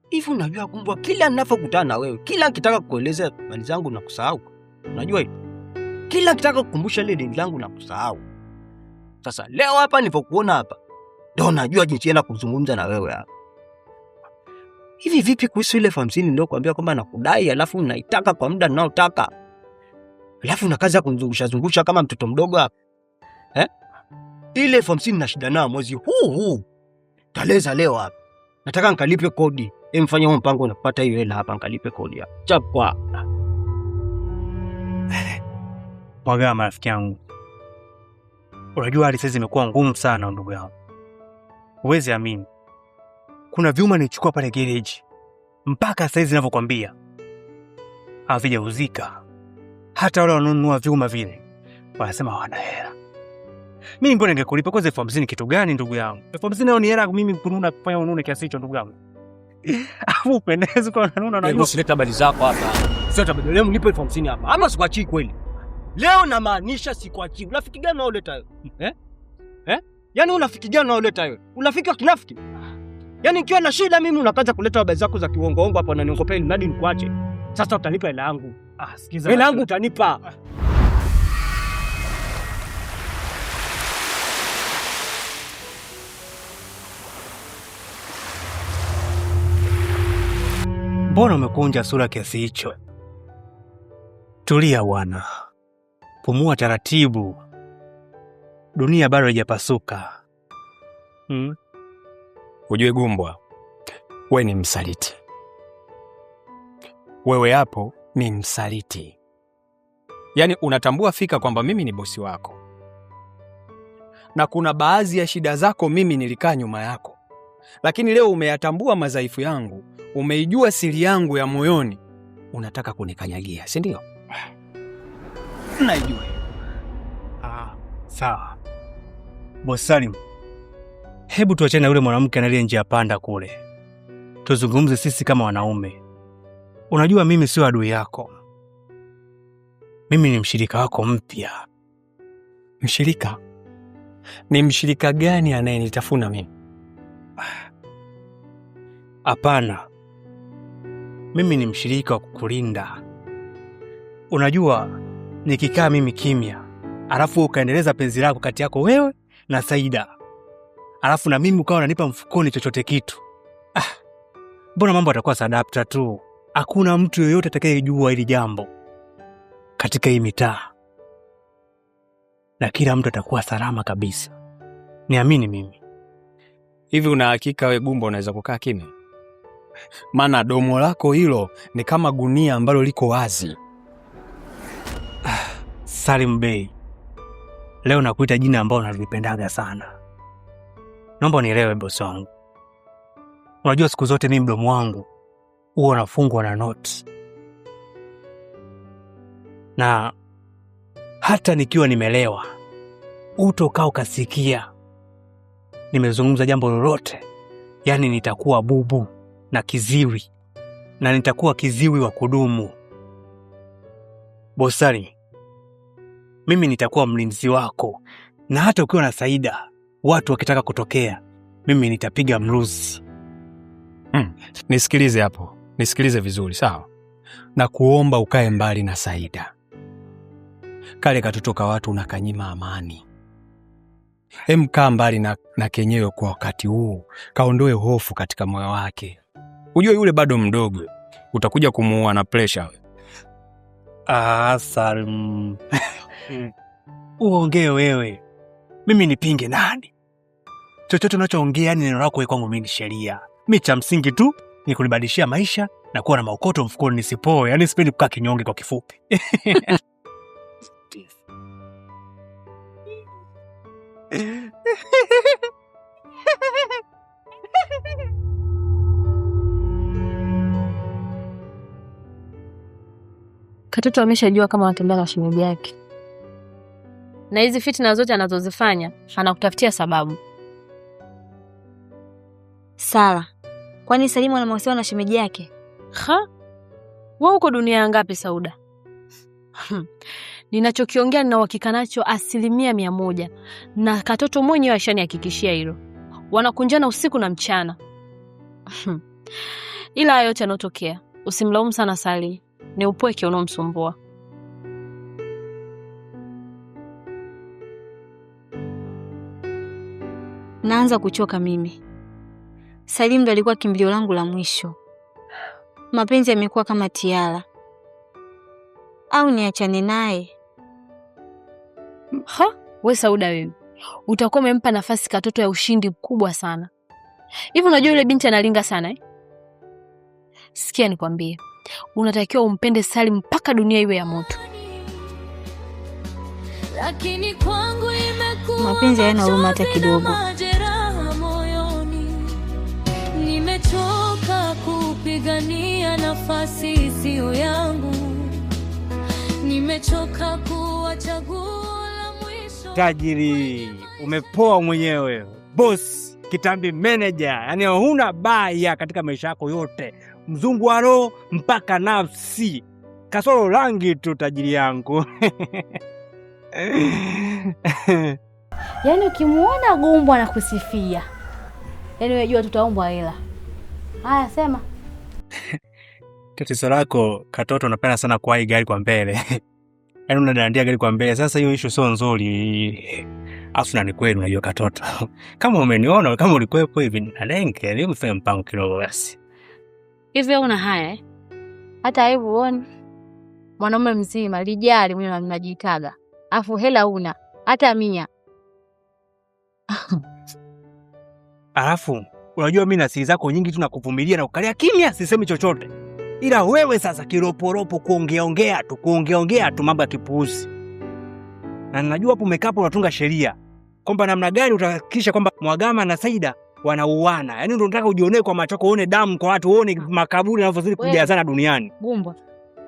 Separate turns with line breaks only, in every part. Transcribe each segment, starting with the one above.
Hivi unajua Gumbwa, kila ninapokutana na wewe, kila nikitaka kukueleza habari zangu na kusahau. Unajua hiyo? Kila nikitaka kukumbusha ile deni langu na kusahau. Sasa leo hapa nilipokuona hapa, ndio najua jinsi ya kuzungumza na wewe hapa. Hivi vipi kuhusu ile 50 ndio kuambia kwamba nakudai alafu unaitaka kwa muda ninaotaka? Alafu unakaza kunizungusha kama mtoto mdogo hapa. Ile 50 na shida nao mwezi huu. Taleza leo hapa. Nataka nikalipe kodi. Mfanye huo mpango unapata hiyo hela hapa nikalipe kodi hapa. Chapwa.
Mwagama rafiki yangu. Unajua hali sasa imekuwa ngumu sana ndugu yangu. Uwezi amini. Kuna vyuma nilichukua pale garage. Mpaka saizi ninavyokuambia havijauzika. Hata wale wanunua vyuma vile wanasema hawana hela. Mimi mbona ningekulipa kwa 50 kitu gani ndugu yangu? 50 nao ni hela mimi kununua kufanya unune kiasi hicho ndugu yangu. Afu upendeze kwa unununa na hiyo.
Usileta habari zako hapa. Sio tabadilio leo mlipe 50 hapa. Ama sikuachii kweli. Leo namaanisha sikuachii. Unafiki gani unaoleta wewe? Yaani unafiki gani unaoleta wewe? Unafiki wa kinafiki? Yaani nikiwa na shida mimi unakaza kuleta habari zako za kiuongo hapa na niongopea ili hadi nikuache. Sasa utanipa hela yangu. Sikiza. Hela yangu utanipa.
Mbona umekunja sura kiasi hicho? Tulia bwana. Pumua taratibu. Dunia bado haijapasuka.
Ujue Gumbwa, wewe ni msaliti. Wewe hapo ni msaliti. Yaani unatambua fika kwamba mimi ni bosi wako. Na kuna baadhi ya shida zako mimi nilikaa nyuma yako. Lakini leo umeyatambua madhaifu yangu, umeijua siri yangu ya moyoni, unataka kunikanyagia, si ndio?
Naijua. Sawa. Boss Salim, hebu tuachane na yule mwanamke analia njia panda kule. Tuzungumze sisi kama wanaume. Unajua mimi sio adui yako. Mimi ni mshirika wako mpya.
Mshirika? Ni mshirika gani anayenitafuna mimi?
Hapana. Mimi ni mshirika wa kukulinda. Unajua nikikaa mimi kimya, alafu ukaendeleza penzi lako kati yako wewe na Saida, alafu na mimi ukawa unanipa mfukoni chochote kitu, mbona mambo yatakuwa sadapta tu? Hakuna mtu yoyote atakayejua hili jambo katika hii mitaa, na kila mtu atakuwa salama kabisa. Niamini mimi.
Hivi una hakika wewe Gumbwa unaweza kukaa kimya? Maana domo lako hilo ni kama gunia ambalo liko wazi.
Salim Bey, leo nakuita jina ambalo nalipendaga sana. Naomba unielewe bosi wangu. Unajua siku zote mimi mdomo wangu huwa unafungwa na notes. Na hata nikiwa nimelewa, utokaa ukasikia nimezungumza jambo lolote, yani nitakuwa bubu na kiziwi, na nitakuwa kiziwi wa kudumu. Bosari, mimi nitakuwa mlinzi wako, na hata ukiwa na Saida, watu wakitaka kutokea, mimi nitapiga mruzi.
Nisikilize hapo, nisikilize vizuri, sawa? Na kuomba ukae mbali na Saida. Kale katotoka watu unakanyima amani. Kaa mbali na kenyewe kwa wakati huu, kaondoe hofu katika moyo wake. Ujue yule bado mdogo, utakuja kumuua na pressure.
Salim. Uongee wewe. Mimi nipinge nani? Chochote unachoongea ni neno lako kwangu mimi ni sheria. Mimi cha msingi tu ni kunibadilishia maisha na kuwa na maokoto mfukoni nisipoe. Yaani sipendi kukaa kinyonge kwa kifupi.
Katoto ameshajua kama anatembea na shemeji yake. Na hizi fitina zote anazozifanya, anakutafutia sababu.
Sala, kwani Salimu ana mahusiano na shemeji yake?
Wewe uko dunia ngapi Sauda? Ninachokiongea nina uhakika nacho 100%. Na Katoto mwenyewe ashanihakikishia hilo. Wanakunjana usiku na mchana. Ila yote yanotokea, usimlaumu sana Sali. Ni upweke unomsumbua.
Naanza kuchoka mimi. Salim ndo alikuwa kimbilio langu la mwisho. Mapenzi yamekuwa kama tiara. Au niachane naye?
We Sauda wewe. Utakuwa umempa nafasi katoto ya ushindi mkubwa sana. Hivi unajua yule binti analinga sana Sikia nikwambie. Unatakiwa umpende Salim mpaka dunia iwe ya moto.
Lakini kwangu imekuwa
mapenzi hayana huruma hata kidogo.
Nimechoka kupigania nafasi isiyo yangu. Nimechoka kuwa chaguo la mwisho.
Tajiri, umepoa mwenyewe. Boss, kitambi manager, yani huna baya katika maisha yako yote. Mzungu wa roho mpaka nafsi. Kasoro rangi tu tajiri yangu.
Yaani ukimuona Gumbo anakusifia. Yaani unajua tutaombwa hela. Haya sema.
Tatizo lako katoto unapenda sana kuwahi gari kwa mbele. Yaani unadandia gari kwa mbele. Sasa hiyo issue sio nzuri. Afu na ni kweli unajua katoto. Kama umeniona kama ulikuwepo hivi nalenke, leo mfanye mpango kidogo basi.
Hivi una haya Hata hebu uone. Mwanaume mzima lijali mwenye mnajitaga. Afu hela una hata mia.
Alafu unajua mimi na siri zako nyingi tu nakuvumilia na kukalia kimya sisemi chochote. Ila wewe sasa kiroporopo kuongea tu mambo ya kipuuzi. Na ninajua hapo umekaa hapo unatunga sheria kwamba namna gani utahakikisha kwamba Mwagama na Saida wanauana. Yaani ndio unataka ujionee kwa macho yako, uone damu kwa watu, uone makaburi yanavyozidi kujazana duniani.
Gumbo.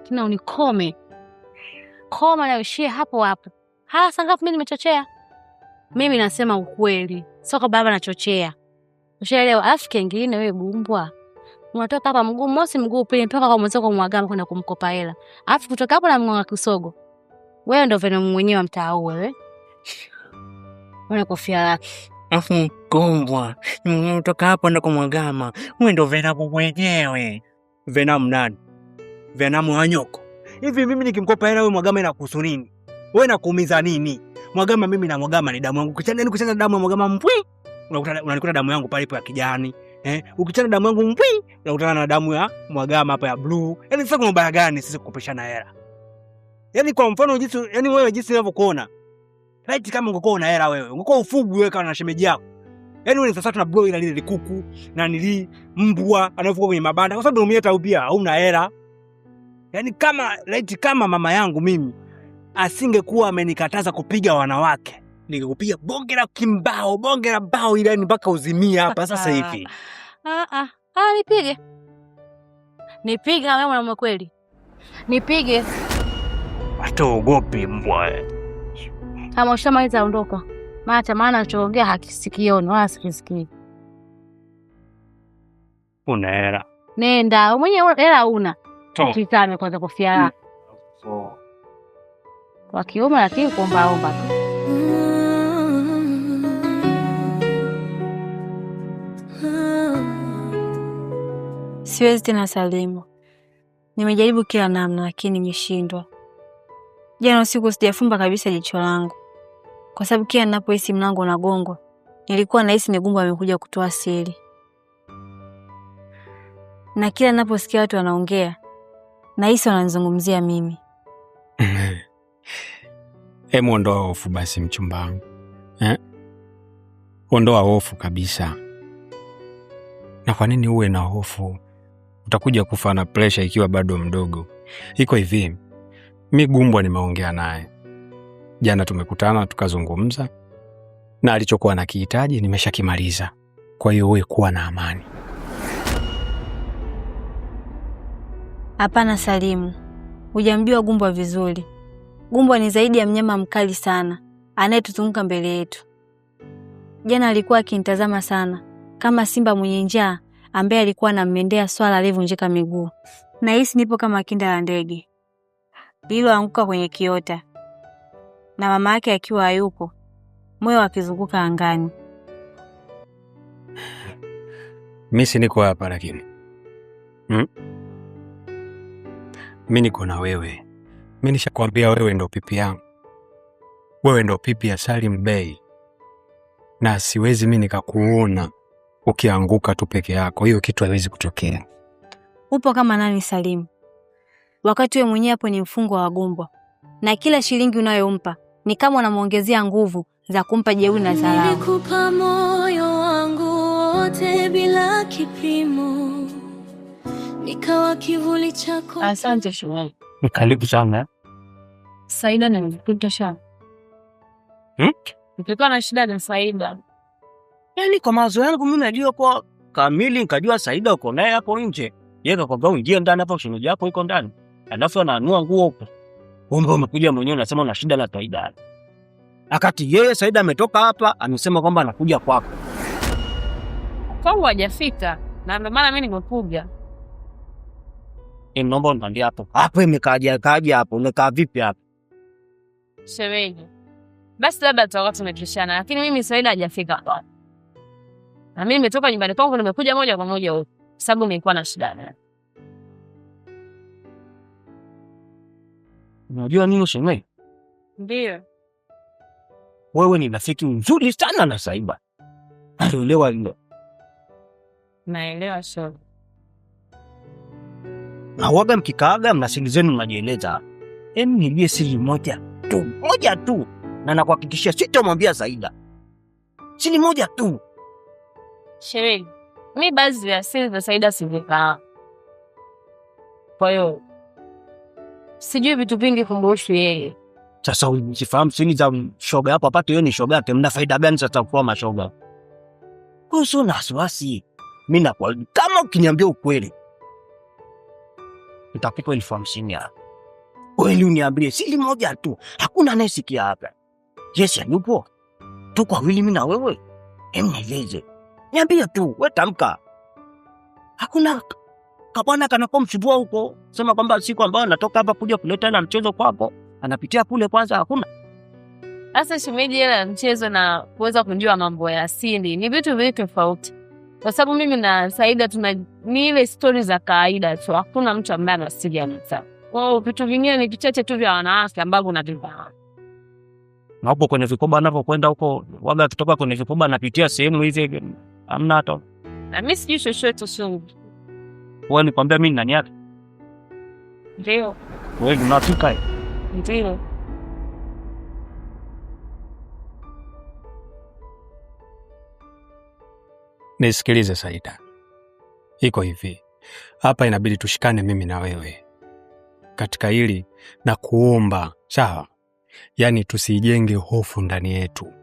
Tuna unikome. Koma na ushie hapo hapo. Sasa ngapi mimi nimechochea? Mimi nasema ukweli. Sio kwa baba nachochea. Ushaelewa? Alafu kingine wewe Gumbwa. Unatoka hapa mguu mosi mguu pili mpaka kwa mwanzo kwa Mwagama kwenda kumkopa hela. Alafu kutoka hapo na mngonga kisogo. Wewe ndio Venom mwenyewe wa mtaa huu wewe. Una kofia lake.
Alafu Gumbwa, unatoka hapo na kwa Mwagama. Wewe ndio Venom mwenyewe. Venom nani? Venom Wanyoko. Hivi mimi nikimkopa hela wewe Mwagama inakuhusu nini? Wewe nakuumiza nini? Mwagama mimi na Mwagama ni damu yangu. Ukichana damu ya Mwagama mpwi, unanikuta damu yangu pale ya kijani. Ukichana damu yangu mpwi, unakutana na damu ya Mwagama hapa ya blue. Yaani sasa kuna ubaya gani sisi kukopeshana hela? Yaani kwa mfano wewe jinsi ninavyokuona. Right, kama ungekuwa una hela wewe, ungekuwa ufugu wewe kama na shemeji yako. Yaani wewe sasa tuna blow ila lile kuku na nili mbwa anavuka kwenye mabanda. Kwa sababu umieta au pia hauna hela. Yaani kama mama yangu mimi asingekuwa amenikataza kupiga wanawake, ningekupiga bonge la kimbao, bonge la bao ile mpaka uzimia hapa sasa hivi.
Nipige. Nipige wewe mwanaume kweli. Nipige.
Hata uogopi mbwa.
Kama ushamaliza ondoka. Maana anachoongea hakisikioni wala sikisikii.
Una hela.
Nenda, mwenyewe hela una. Kitame kwanza kofia yako. Kwa kiume lakini kuomba tu.
Siwezi tena Salimu. Nimejaribu kila namna lakini nimeshindwa. Jana usiku sijafumba kabisa jicho langu. Kwa sababu kila ninapohisi mlango unagongwa, nilikuwa nahisi ni Gumbo amekuja kutoa siri. Na kila ninaposikia watu wanaongea, nahisi wananizungumzia mimi.
Hemu ondoa hofu basi mchumba wangu. Ondoa hofu kabisa. Na kwa nini uwe na hofu? Utakuja kufa na pressure ikiwa bado mdogo. Iko hivi. Mimi Gumbo nimeongea naye. Jana tumekutana tukazungumza. Na alichokuwa anakihitaji nimeshakimaliza. Kwa hiyo wewe kuwa na amani.
Hapana Salimu. Hujamjua Gumbo vizuri. Gumbo ni zaidi ya mnyama mkali sana, anayetuzunguka mbele yetu. Jana alikuwa akinitazama sana, kama simba mwenye njaa ambaye alikuwa anammendea swala aliyevunjika miguu. Nahisi nipo kama kinda la ndege lililoanguka kwenye kiota. Na mama yake akiwa hayupo, moyo akizunguka angani.
Mimi si niko hapa lakini. Mimi niko na wewe. Mimi nishakwambia wewe ndo pipi yangu. Wewe ndo pipi ya Salim Bey. Na siwezi mimi nikakuona ukianguka tu peke yako. Hiyo kitu haiwezi kutokea.
Upo kama nani Salim? Wakati wewe mwenyewe hapo ni mfungwa wa Gumbwa. Na kila shilingi unayompa ni kama unamuongezea nguvu za kumpa jeuri na dharau.
Nilikupa moyo wangu wote bila kipimo, nikawa kivuli chako.
Asante shwari. Karibu sana.
Saida na nikuta sha. Nilikuwa na shida na Saida.
Yaani kwa mawazo yangu mimi najua kwa kamili, nikajua Saida uko naye hapo nje. Yeye akakwambia uingie ndani hapo, shemeji yako iko ndani. Alafu anaanua nguo huko. Wewe umekuja mwenyewe unasema una shida na Saida. Akati yeye Saida ametoka hapa, amesema kwamba anakuja kwako.
Kwangu hajafika. Na ndio maana mimi nimekuja.
Naomba uniambie hapo. Hapo imekaaje hapo? Umekaa vipi hapo?
Shemeji. Basi labda tutakuwa tumekishana, lakini mimi Saida hajafika hapa. Na mimi nimetoka nyumbani kwangu nimekuja moja kwa moja huko. Sababu nilikuwa na shida naye.
Unajua nini shemeji?
Ndio.
Wewe ni rafiki mzuri sana na Saida. Anaelewa hilo.
Naelewa sio.
Na waga mkikaaga mnasili zenu mnajieleza. Niambie siri moja tu. Na nakuhakikishia sitamwambia Saida. Siri moja tu.
Shemeji, mimi baadhi ya siri za Saida sivifahamu. Kwa hiyo sijui vitu vingi kumhusu yeye.
Sasa usifahamu siri za shoga hapo apate yeye ni shoga yake, mna faida gani sasa kwa mashoga? Kuhusu na wasiwasi. Mimi nakwambia kama ukiniambia ukweli nitakupa 50,000 hapa. Wewe uniambie siri moja tu. Hakuna anayesikia hapa. Yes, yupo. Tuko wawili mimi na wewe. Nieleze. Niambie tu, wewe tamka. Hakuna kabana kanapomchubua huko. Sema kwamba siku ambayo natoka hapa kuja kuleta na mchezo kwako, anapitia kule kwanza hakuna.
Sasa shemeji, ile mchezo na kuweza kujua mambo ya asili ni vitu viwili tofauti. Kwa sababu mimi na Saida ni ile stories za kawaida tu. Hakuna mtu ambaye anasiliana sana. Kwa vitu vingine ni vichache tu vya wanawake ambavyo unavifahamu.
Na hapo kwenye vikoba anapokwenda huko, waga kutoka kwenye vikoba anapitia sehemu hizi amna hata.
Na mimi sijui chochote sio.
Wewe nikwambia mimi nani yake?
Ndio.
Wewe unafika.
Ndio.
Nisikilize Saida. Iko hivi. Hapa inabidi tushikane mimi na wewe. Katika hili na kuomba, sawa? Yaani tusijenge hofu ndani yetu.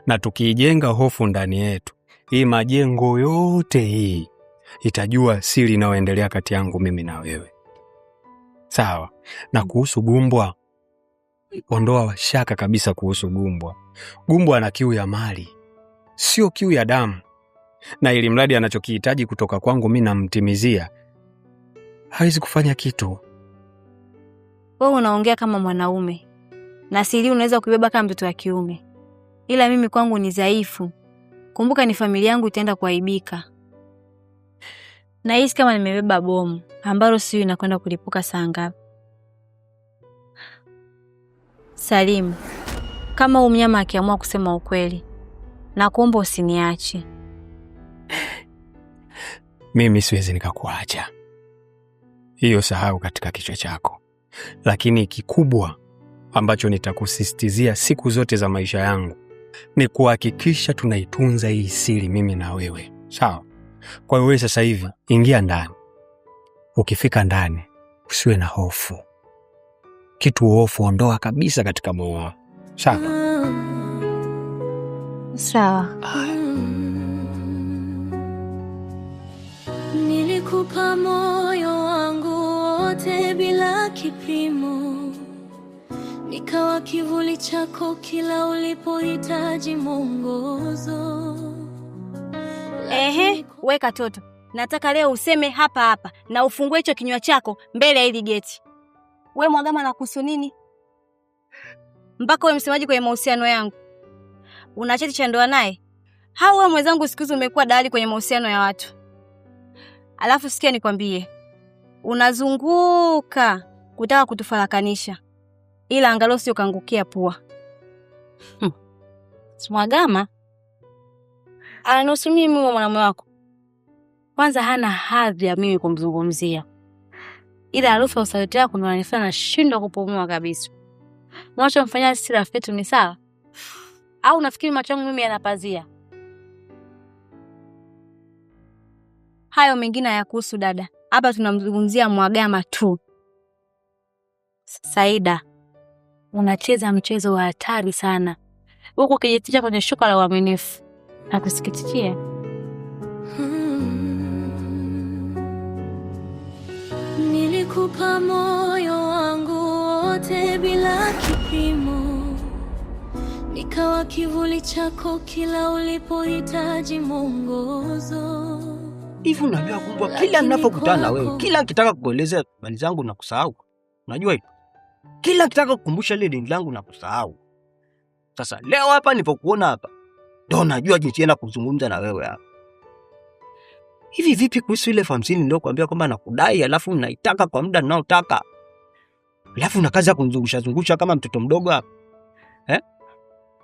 Na tukiijenga hofu ndani yetu, hii majengo yote hii itajua siri inayoendelea kati yangu mimi na wewe. Sawa? Na kuhusu Gumbwa, ondoa shaka kabisa kuhusu Gumbwa. Gumbwa ana kiu ya mali, sio kiu ya damu. Na ili mradi anachokihitaji kutoka kwangu mimi namtimizia, hawezi kufanya kitu.
Wewe unaongea kama mwanaume. Na siri unaweza kubeba kama mtoto wa kiume. Ila mimi kwangu ni dhaifu. Kumbuka ni familia yangu itaenda kuaibika. Na hisi kama nimebeba bomu ambalo sio inakwenda kulipuka saa ngapi. Salim, kama huyu mnyama akiamua kusema ukweli, na kuomba usiniache.
Mimi siwezi nikakuacha. Hiyo sahau katika kichwa chako. Lakini kikubwa ambacho nitakusisitizia siku zote za maisha yangu ni kuhakikisha tunaitunza hii siri mimi na wewe. Sawa? Kwa hiyo wewe sasa hivi ingia ndani. Ukifika ndani usiwe na hofu. Kitu hofu ondoa kabisa katika moyo wako. Sawa?
Sawa.
Nilikupa moyo wangu wote bila kipimo, nikawa kivuli chako kila ulipohitaji mwongozo.
Ehe, weka toto. Nataka leo useme hapa hapa na ufungue hicho kinywa chako mbele ya hili geti. Wewe Mwagama nakuhusu nini? Mpaka wewe msemaji kwenye mahusiano yangu. Una cheti cha ndoa naye? Hao wewe mwenzangu siku hizi umekuwa dalali kwenye mahusiano ya watu. Alafu sikia nikwambie, unazunguka kutaka kutufarakanisha, ila angalau sio kaangukia pua.
Mwagama ananusu mimi mwanamume wako. Kwanza hana hadhi ya mimi kumzungumzia. Ila harufu ya usaliti wako ndo inanifanya nashindwa kupumua kabisa. Mwacho mfanya sisi rafiki yetu ni sawa? Au nafikiri macho yangu mimi yanapazia?
Hayo mengine hayakuhusu dada. Hapa tunamzungumzia Mwagama tu.
Saida, unacheza mchezo wa hatari sana. Huko ukijitia kwenye shuka la uaminifu. Nakusikitikia.
Nilikupa moyo wangu wote bila kipimo, nikawa kivuli chako kila ulipohitaji mwongozo.
Hivi unajua kwamba kila ninapokutana na wewe, kila nikitaka kukuelezea habari zangu na kusahau. Unajua hiyo? Kila nikitaka kukumbusha ile deni langu na kusahau. Sasa leo hapa nilipokuona hapa, ndio najua jinsi ya kuzungumza na wewe hapa. Hivi vipi kuhusu ile 50 ndio kuambia kwamba nakudai alafu unaitaka kwa muda ninaotaka? Alafu unakaza kunizungusha kama mtoto mdogo hapa.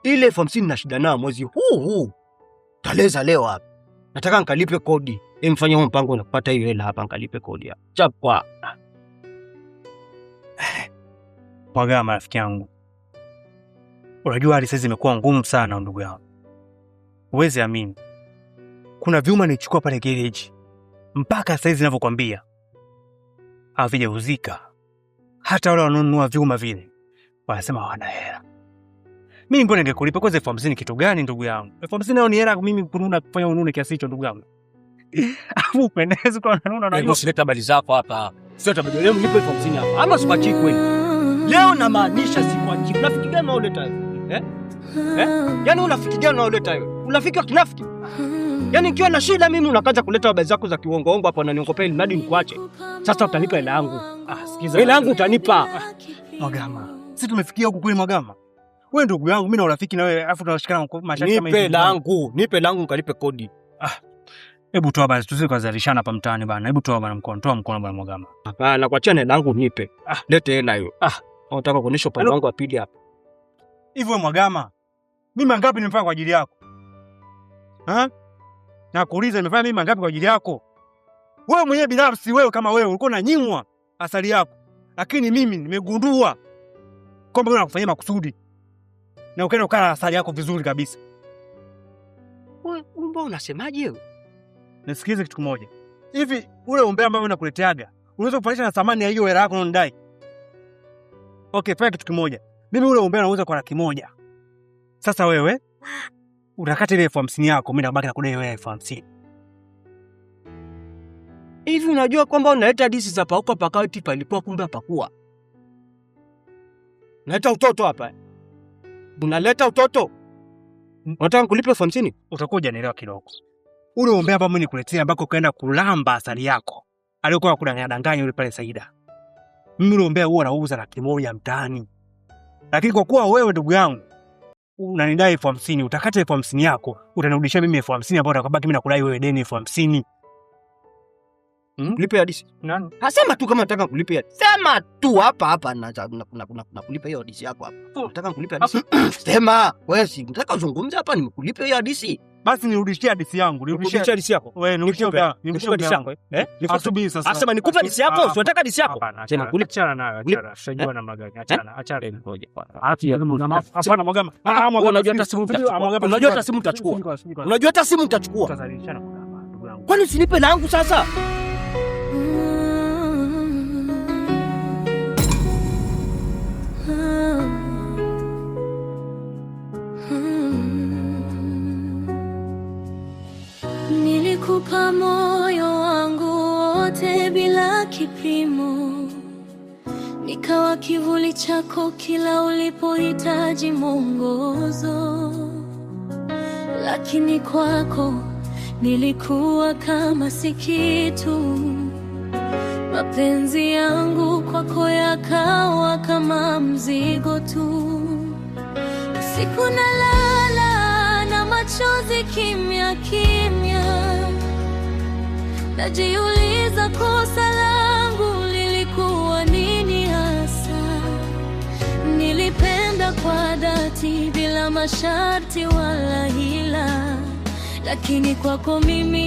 Ile 50 na shida nayo mwezi huu. Taleza leo hapa. Nataka nikalipe kodi. Mfanye huo mpango na kupata hiyo hela hapa nikalipe kodi hapa. Chapwa.
Mwagama rafiki yangu. Unajua hali sasa imekuwa ngumu sana ndugu yangu. Uweze amini. Kuna vyuma nilichukua pale garage. Mpaka sasa hivi ninavyokuambia havijauzika. Hata wale wanunua vyuma vile wanasema hawana hela. Mimi mbona ningekulipa kwa 50 kitu gani ndugu yangu? 50 nao ni hela mimi kununua kufanya unune kiasi hicho ndugu yangu. Afu pendezi kwa unanuna na hiyo.
Usileta habari zako hapa. Sio tabidi leo mlipe 50 hapa. Ama sipachi kweli. Leo namaanisha sipachi. Unafiki gani unaoleta hiyo? Yaani unafiki gani unaoleta hiyo? Unafiki wa kinafiki? Yaani nikiwa na shida mimi unakaza kuleta habari zako za kiuongo hapo na niongopea ili mradi nikuache. Sasa utanipa hela yangu. Sikiza. Hela yangu utanipa.
Mwagama. Sisi tumefikia huko kweli Mwagama. Wewe ndugu yangu mimi na urafiki na wewe afu tunashikana masharti kama hivi.
Nipe langu nikalipe kodi.
Hebu toa basi tusije kuzalishana hapa mtaani bana. Hebu toa bana mkono, toa mkono bana Mwagama.
Hapana, kuachia hela yangu nipe. Lete hela hiyo. Unataka kuonesha upande wangu wa pili hapa.
Hivyo Mwagama. Mimi mangapi nimefanya kwa ajili yako? Na kuuliza nimefanya mimi mangapi kwa ajili yako? Wewe mwenyewe binafsi wewe kama wewe ulikuwa unanyimwa asali yako. Lakini mimi nimegundua kwamba wewe unakufanyia makusudi. Na ukaenda ukala asali yako vizuri kabisa.
Wewe mbona unasemaje wewe?
Nisikilize kitu kimoja. Hivi ule umbea ambao unakuleteaga, unaweza kufanisha na thamani ya hiyo hela yako unadai? Okay, fanya kitu kimoja. Mimi ule umbea nauza kwa 100,000. Sasa wewe utakata ile 50 yako, mimi nabaki na kudai wewe 50.
Hivi unajua kwamba unaleta hadithi za pauka pakati palipokuwa kumbe hapakuwa. Unaleta utoto hapa. Unaleta utoto. Unataka kulipa 50?
Utakuja nielewa kidogo. Ule umbea ambao mimi nikuletea ambako kaenda kulamba asali yako. Alikuwa kudanganya yule pale Saida. Mimi ule umbea huo nauza 100,000 mtaani. Lakini kwa kuwa wewe ndugu yangu unanidai 50, utakata 50 yako, utanirudishia mimi 50 ambayo utakabaki mimi nakudai wewe deni 50.
Lipe hadithi.
Nani?
Hasema tu kama nataka kulipia. Sema tu hapa na kulipa hiyo hadithi yako hapa. Nataka kulipa hadithi. Sema, wewe si nataka uzungumze hapa nimekulipa hiyo hadithi.
Basi nirudishie hadithi yangu.
Nirudishie hadithi yako.
Wewe nirudishie hadithi yako. Asubiri sasa.
Asema nikupe hadithi yako, unataka hadithi yako.
Sema kulichana nayo, achana. Shajua namna gani. Achana ngoja kwanza. Hapana Mwagama.
Unajua hata simu utachukua. Unajua hata simu utachukua. Unajua hata simu utachukua.
Tutazalishana Mwagama ndugu yangu.
Kwani usinipe langu sasa?
Nilikupa moyo wangu wote bila kipimo, nikawa kivuli chako kila ulipohitaji mwongozo. Lakini kwako nilikuwa kama si kitu, mapenzi yangu kwako yakawa kama mzigo tu. Usiku nalala na machozi kimya kimya, najiuliza kosa langu masharti wala hila, lakini kwako mimi